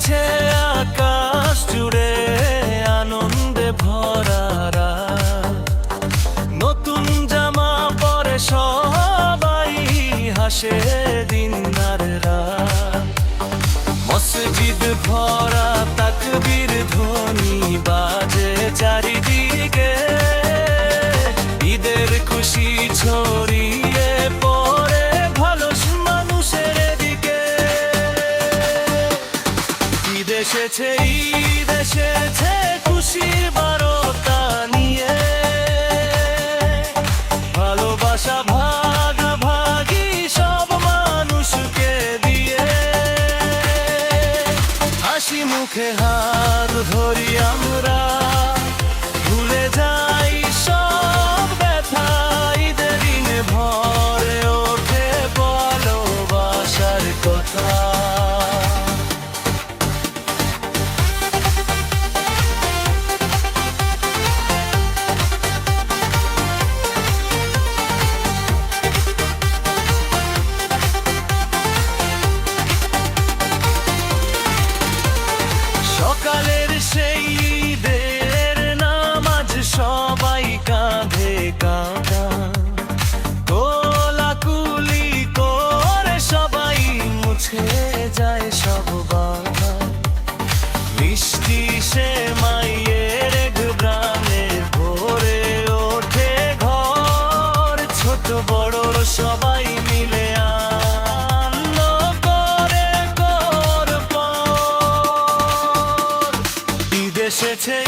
আছে আকাশ জুড়ে আনন্দে ভরা রাত। নতুন জামা পরে সবাই হাসে দিন আর রাত। মসজিদ ভরা তাকবীর ধ্বনি বাজে চারিদিকে। ঈদের খুশি ছড়িয়ে পড়ে ভালো মানুষের দিকে। ঈদ এসেছে, ঈদ এসেছে খুশির বারতা নিয়ে। ভালোবাসা ভাগাভাগি সব মানুষকে দিয়ে। হাসি মুখে হাত ধরি আমরা, ভুলে যাই সব ব্যথা। ঈদের দিনে ভরে ওঠে ভালোবাসার কথা। সকালের সেই ঈদের নামাজ সবাই কাঁধে কাঁধা। কোলাকুলি করে সবাই মুছে যায় সব বাধা। মিষ্টি সেমাইয়ের ঘ্রাণে ভরে ওঠে ঘর। ছোট বড় সবাই মিলে আনন্দ করে করব। ঈদ এসেছে।